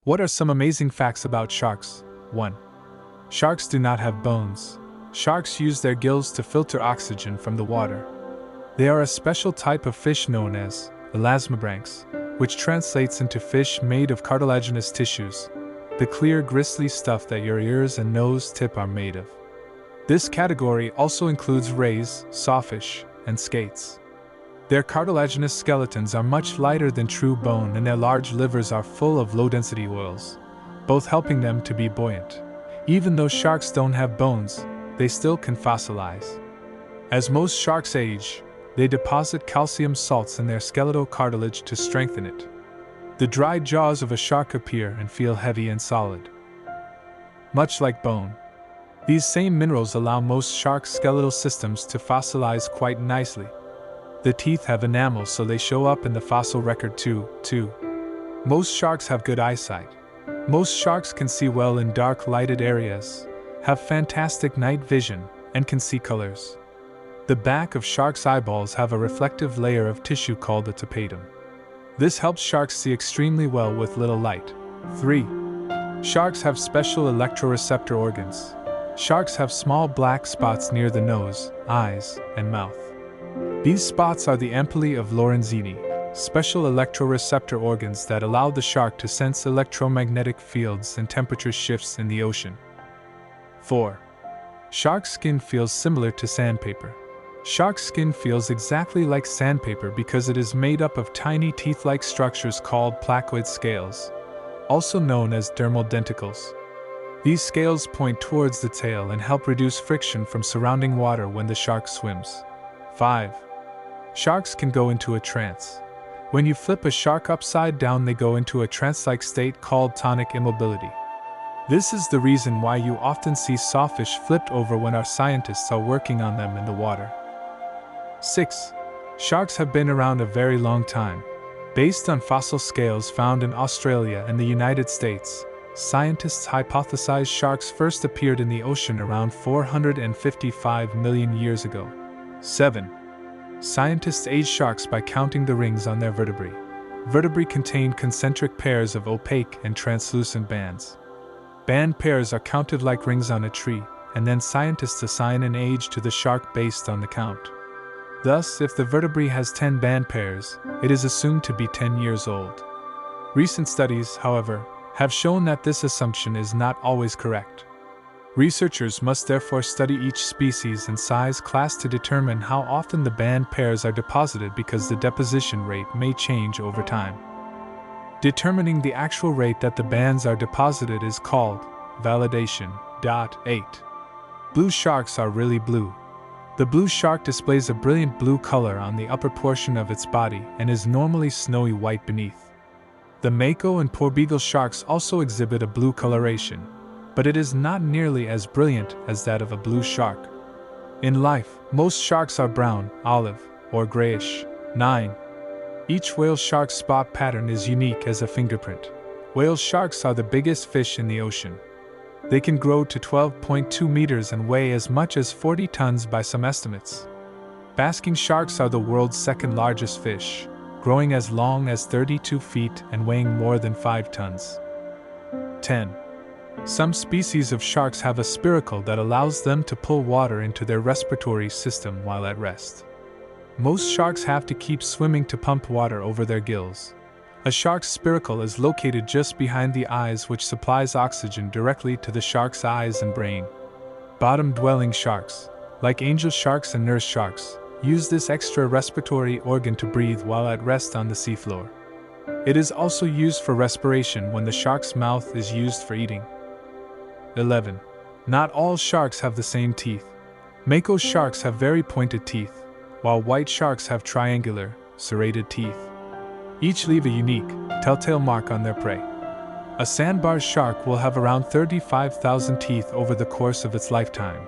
What are some amazing facts about sharks? 1. Sharks do not have bones. Sharks use their gills to filter oxygen from the water. They are a special type of fish known as elasmobranchs, which translates into fish made of cartilaginous tissues, the clear gristly stuff that your ears and nose tip are made of. This category also includes rays, sawfish, and skates. Their cartilaginous skeletons are much lighter than true bone, and their large livers are full of low-density oils, both helping them to be buoyant. Even though sharks don't have bones, they still can fossilize. As most sharks age, they deposit calcium salts in their skeletal cartilage to strengthen it. The dried jaws of a shark appear and feel heavy and solid, much like bone. These same minerals allow most sharks' skeletal systems to fossilize quite nicely. The teeth have enamel, so they show up in the fossil record too. Most sharks have good eyesight. Most sharks can see well in dark lighted areas, have fantastic night vision, and can see colors. The back of sharks' eyeballs have a reflective layer of tissue called a tapetum. This helps sharks see extremely well with little light. 3. Sharks have special electroreceptor organs. Sharks have small black spots near the nose, eyes, and mouth. These spots are the ampullae of Lorenzini, special electroreceptor organs that allow the shark to sense electromagnetic fields and temperature shifts in the ocean. 4. Shark's skin feels similar to sandpaper. Shark's skin feels exactly like sandpaper because it is made up of tiny teeth-like structures called placoid scales, also known as dermal denticles. These scales point towards the tail and help reduce friction from surrounding water when the shark swims. 5. Sharks can go into a trance. When you flip a shark upside down, they go into a trance-like state called tonic immobility. This is the reason why you often see sawfish flipped over when our scientists are working on them in the water. 6. Sharks have been around a very long time. Based on fossil scales found in Australia and the United States, scientists hypothesize sharks first appeared in the ocean around 455 million years ago. 7. Scientists age sharks by counting the rings on their vertebrae. Vertebrae contain concentric pairs of opaque and translucent bands. Band pairs are counted like rings on a tree, and then scientists assign an age to the shark based on the count. Thus, if the vertebrae has 10 band pairs, it is assumed to be 10 years old. Recent studies, however, have shown that this assumption is not always correct. Researchers must therefore study each species and size class to determine how often the band pairs are deposited, because the deposition rate may change over time. Determining the actual rate that the bands are deposited is called validation. 8. Blue sharks are really blue. The blue shark displays a brilliant blue color on the upper portion of its body and is normally snowy white beneath. The mako and porbeagle sharks also exhibit a blue coloration, but it is not nearly as brilliant as that of a blue shark. In life, most sharks are brown, olive, or grayish. 9. Each whale shark's spot pattern is unique as a fingerprint. Whale sharks are the biggest fish in the ocean. They can grow to 12.2 meters and weigh as much as 40 tons by some estimates. Basking sharks are the world's second largest fish, growing as long as 32 feet and weighing more than 5 tons. 10. Some species of sharks have a spiracle that allows them to pull water into their respiratory system while at rest. Most sharks have to keep swimming to pump water over their gills. A shark's spiracle is located just behind the eyes, which supplies oxygen directly to the shark's eyes and brain. Bottom-dwelling sharks, like angel sharks and nurse sharks, use this extra respiratory organ to breathe while at rest on the seafloor. It is also used for respiration when the shark's mouth is used for eating. 11. Not all sharks have the same teeth. Mako sharks have very pointed teeth, while white sharks have triangular, serrated teeth. Each leave a unique, telltale mark on their prey. A sandbar shark will have around 35,000 teeth over the course of its lifetime.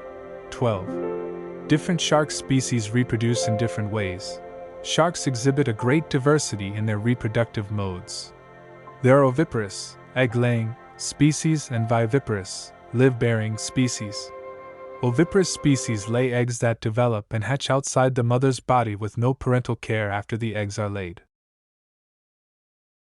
12. Different shark species reproduce in different ways. Sharks exhibit a great diversity in their reproductive modes. There are oviparous, egg-laying, species and viviparous, live-bearing species. Oviparous species lay eggs that develop and hatch outside the mother's body with no parental care after the eggs are laid.